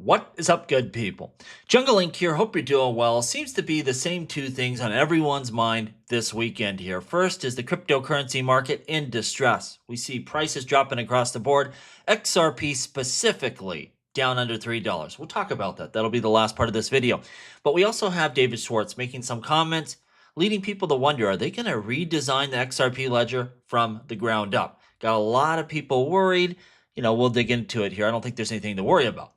What is up, good people? Jungle Inc. here. Hope you're doing well. Seems to be the same two things on everyone's mind this weekend here. First is the cryptocurrency market in distress. We see prices dropping across the board. XRP specifically down under $3. We'll talk about that. That'll be the last part of this video. But we also have David Schwartz making some comments, leading people to wonder, are they going to redesign the XRP Ledger from the ground up? Got a lot of people worried. We'll dig into it here. I don't think there's anything to worry about.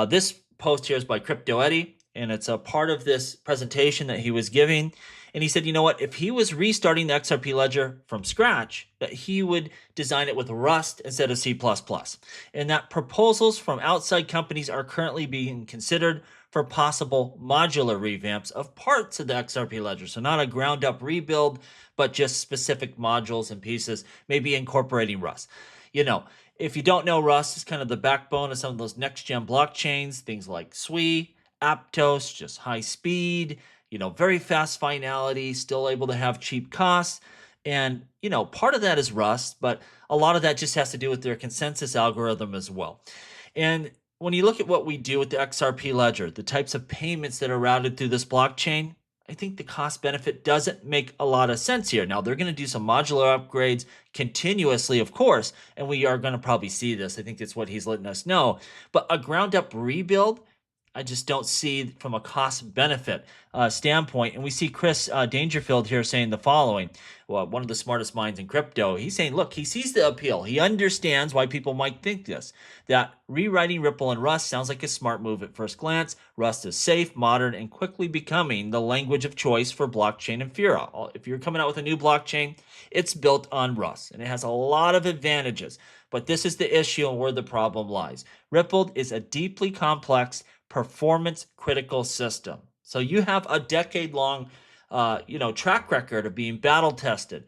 This post here is by Crypto Eddie, and it's a part of this presentation that he was giving. And he said, you know what, if he was restarting the XRP Ledger from scratch, that he would design it with Rust instead of C++. And that proposals from outside companies are currently being considered for possible modular revamps of parts of the XRP Ledger. So not a ground up rebuild, but just specific modules and pieces, maybe incorporating Rust. If you don't know, Rust is kind of the backbone of some of those next-gen blockchains, things like Sui, Aptos, just high speed, very fast finality, still able to have cheap costs. And, part of that is Rust, but a lot of that just has to do with their consensus algorithm as well. And when you look at what we do with the XRP Ledger, the types of payments that are routed through this blockchain, I think the cost benefit doesn't make a lot of sense here. Now, they're going to do some modular upgrades continuously, of course, and we are going to probably see this. I think that's what he's letting us know. But a ground up rebuild, I just don't see from a cost benefit standpoint. And we see Kris Dangerfield here saying the following. Well, one of the smartest minds in crypto. He's saying, look, he sees the appeal. He understands why people might think this, that rewriting Ripple and Rust sounds like a smart move at first glance. Rust is safe, modern, and quickly becoming the language of choice for blockchain and Fira. If you're coming out with a new blockchain, it's built on Rust, and it has a lot of advantages. But this is the issue and where the problem lies. Ripple is a deeply complex, performance critical system. So you have a decade-long track record of being battle tested,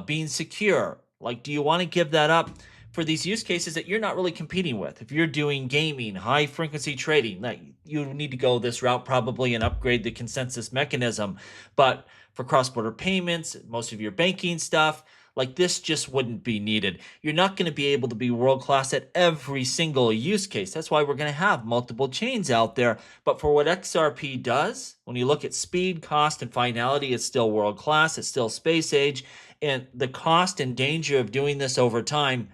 being secure. Like, do you want to give that up for these use cases that you're not really competing with? If you're doing gaming, high frequency trading, like, you need to go this route probably and upgrade the consensus mechanism. But for cross-border payments, most of your banking stuff, like, this just wouldn't be needed. You're not going to be able to be world-class at every single use case. That's why we're going to have multiple chains out there. But for what XRP does, when you look at speed, cost, and finality, it's still world-class. It's still space age. And the cost and danger of doing this over time,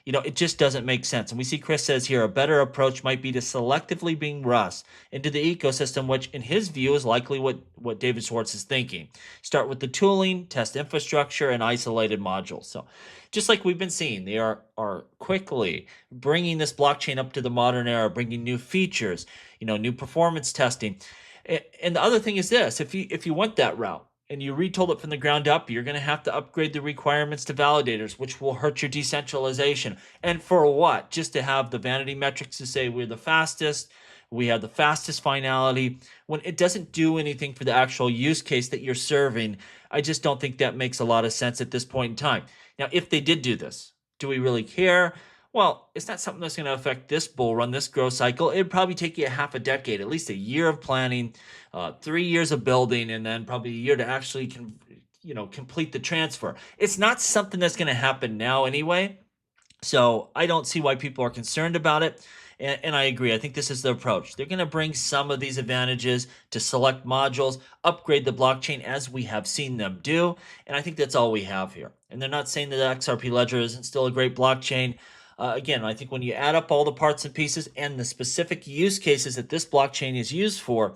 it just doesn't make sense. And we see Kris says here, a better approach might be to selectively bring Rust into the ecosystem, which in his view is likely what David Schwartz is thinking. Start with the tooling, test infrastructure, and isolated modules. So just like we've been seeing, they are quickly bringing this blockchain up to the modern era, bringing new features, new performance testing. And the other thing is this, if you went that route, and you retold it from the ground up, you're going to have to upgrade the requirements to validators, which will hurt your decentralization. And for what? Just to have the vanity metrics to say we're the fastest, we have the fastest finality, when it doesn't do anything for the actual use case that you're serving. I just don't think that makes a lot of sense at this point in time. Now, if they did do this, do we really care? Well, it's not something that's going to affect this bull run, this growth cycle. It'd probably take you a half a decade, at least a year of planning, 3 years of building, and then probably a year to actually complete the transfer. It's not something that's going to happen now anyway. So I don't see why people are concerned about it. And I agree. I think this is the approach. They're going to bring some of these advantages to select modules, upgrade the blockchain as we have seen them do. And I think that's all we have here. And they're not saying that the XRP Ledger isn't still a great blockchain. Again, I think when you add up all the parts and pieces and the specific use cases that this blockchain is used for,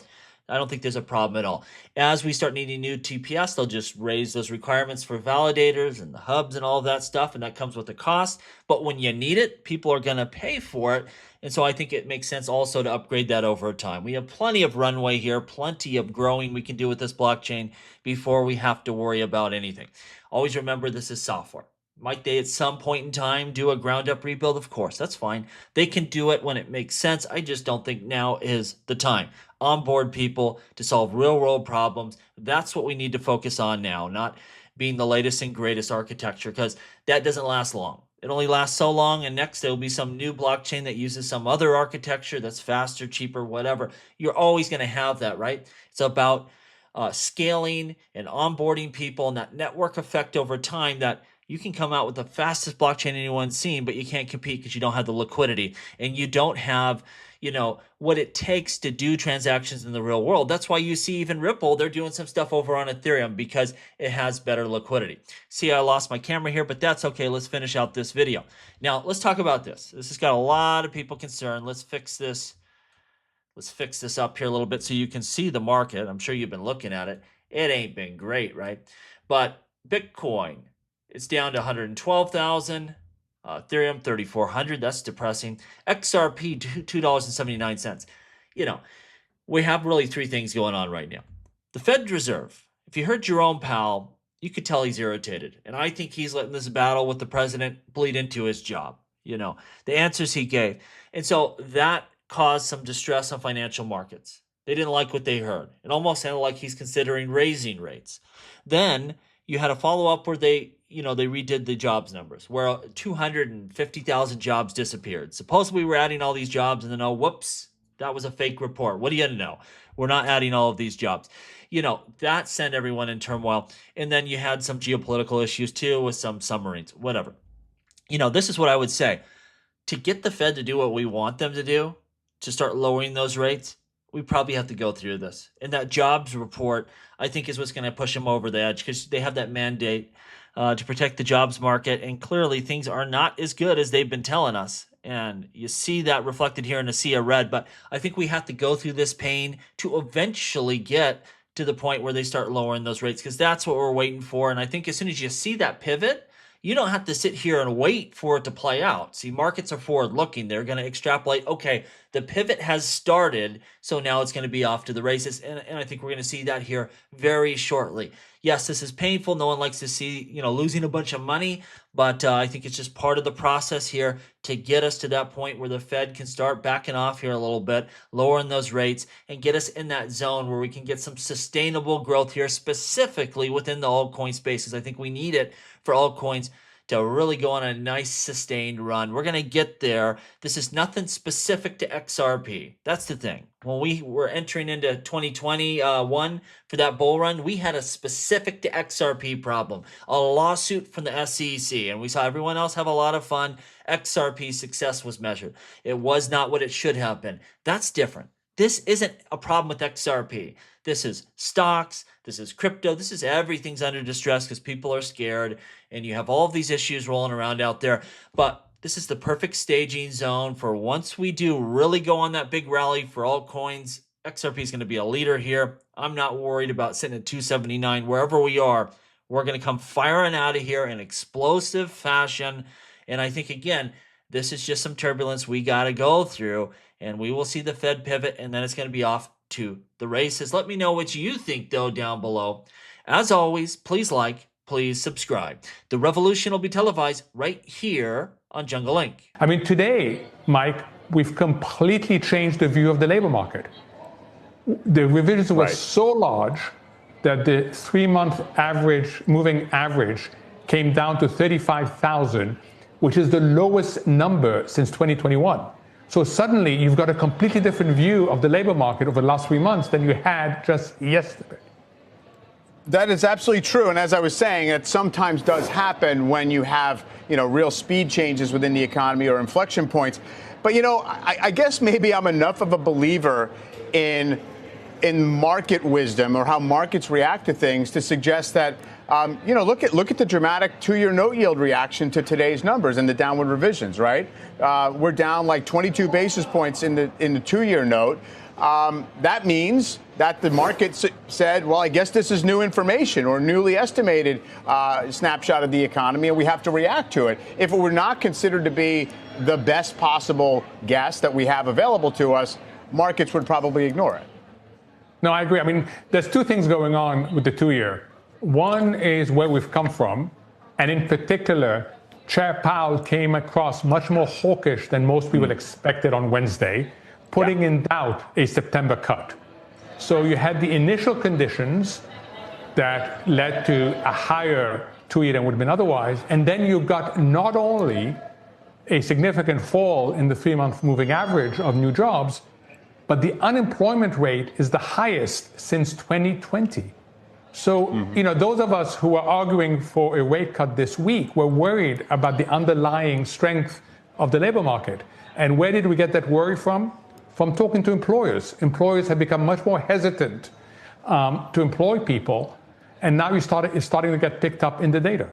I don't think there's a problem at all. As we start needing new TPS, they'll just raise those requirements for validators and the hubs and all of that stuff, and that comes with a cost. But when you need it, people are going to pay for it. And so I think it makes sense also to upgrade that over time. We have plenty of runway here, plenty of growing we can do with this blockchain before we have to worry about anything. Always remember, this is software. Might they at some point in time do a ground up rebuild? Of course, that's fine. They can do it when it makes sense. I just don't think now is the time. Onboard people to solve real world problems. That's what we need to focus on now, not being the latest and greatest architecture, because that doesn't last long. It only lasts so long, and next there will be some new blockchain that uses some other architecture that's faster, cheaper, whatever. You're always going to have that, right? It's about scaling and onboarding people and that network effect over time, that you can come out with the fastest blockchain anyone's seen, but you can't compete because you don't have the liquidity and you don't have, what it takes to do transactions in the real world. That's why you see even Ripple, they're doing some stuff over on Ethereum because it has better liquidity. See, I lost my camera here, but that's okay. Let's finish out this video. Now, let's talk about this. This has got a lot of people concerned. Let's fix this. Let's fix this up here a little bit so you can see the market. I'm sure you've been looking at it. It ain't been great, right? But Bitcoin, it's down to 112,000. Ethereum 3,400. That's depressing. XRP $2.79. We have really three things going on right now. The Fed Reserve. If you heard Jerome Powell, you could tell he's irritated, and I think he's letting this battle with the president bleed into his job. The answers he gave, and so that caused some distress on financial markets. They didn't like what they heard. It almost sounded like he's considering raising rates. Then you had a follow-up where they redid the jobs numbers, where 250,000 jobs disappeared. Supposedly we're adding all these jobs, and then, oh, whoops, that was a fake report. What do you know? We're not adding all of these jobs. That sent everyone in turmoil. And then you had some geopolitical issues too with some submarines, whatever. This is what I would say. To get the Fed to do what we want them to do, to start lowering those rates, we probably have to go through this. And that jobs report, I think, is what's going to push them over the edge because they have that mandate to protect the jobs market. And clearly things are not as good as they've been telling us. And you see that reflected here in a sea of red. But I think we have to go through this pain to eventually get to the point where they start lowering those rates, because that's what we're waiting for. And I think as soon as you see that pivot, you don't have to sit here and wait for it to play out. See, markets are forward looking. They're going to extrapolate, okay, the pivot has started, so now it's going to be off to the races. And I think we're going to see that here very shortly. Yes, this is painful. No one likes to see, losing a bunch of money, but I think it's just part of the process here to get us to that point where the Fed can start backing off here a little bit, lowering those rates, and get us in that zone where we can get some sustainable growth here, specifically within the altcoin spaces. I think we need it for altcoins to really go on a nice sustained run. We're going to get there. This is nothing specific to XRP. That's the thing. When we were entering into 2021 for that bull run, we had a specific to XRP problem, a lawsuit from the SEC, and we saw everyone else have a lot of fun. XRP success was measured. It was not what it should have been. That's different. This isn't a problem with XRP. This is stocks. This is crypto. This is everything's under distress because people are scared and you have all of these issues rolling around out there. But this is the perfect staging zone for once we do really go on that big rally for altcoins. XRP is going to be a leader here. I'm not worried about sitting at 279. Wherever we are, we're going to come firing out of here in explosive fashion. And I think, again, this is just some turbulence we got to go through. And we will see the Fed pivot, and then it's going to be off to the races. Let me know what you think, though, down below. As always, please like, please subscribe. The revolution will be televised right here on Jungle Inc. I mean, today, Mike, we've completely changed the view of the labor market. The revisions were so large that the 3-month average, moving average, came down to 35,000, which is the lowest number since 2021. So suddenly you've got a completely different view of the labor market over the last 3 months than you had just yesterday. That is absolutely true. And as I was saying, it sometimes does happen when you have, real speed changes within the economy or inflection points. But, I guess maybe I'm enough of a believer in market wisdom or how markets react to things to suggest that, look at the dramatic 2-year note yield reaction to today's numbers and the downward revisions, right? We're down like 22 basis points in the 2-year note. That means that the market said, well, I guess this is new information or newly estimated snapshot of the economy, and we have to react to it. If it were not considered to be the best possible guess that we have available to us, markets would probably ignore it. No, I agree. I mean, there's two things going on with the 2-year. One is where we've come from, and in particular, Chair Powell came across much more hawkish than most people expected on Wednesday, putting in doubt a September cut. So you had the initial conditions that led to a higher 2-year than would have been otherwise, and then you got not only a significant fall in the 3-month moving average of new jobs, but the unemployment rate is the highest since 2020. So, those of us who are arguing for a rate cut this week were worried about the underlying strength of the labor market. And where did we get that worry from? from talking to employers. Employers have become much more hesitant to employ people, and now it's starting to get picked up in the data.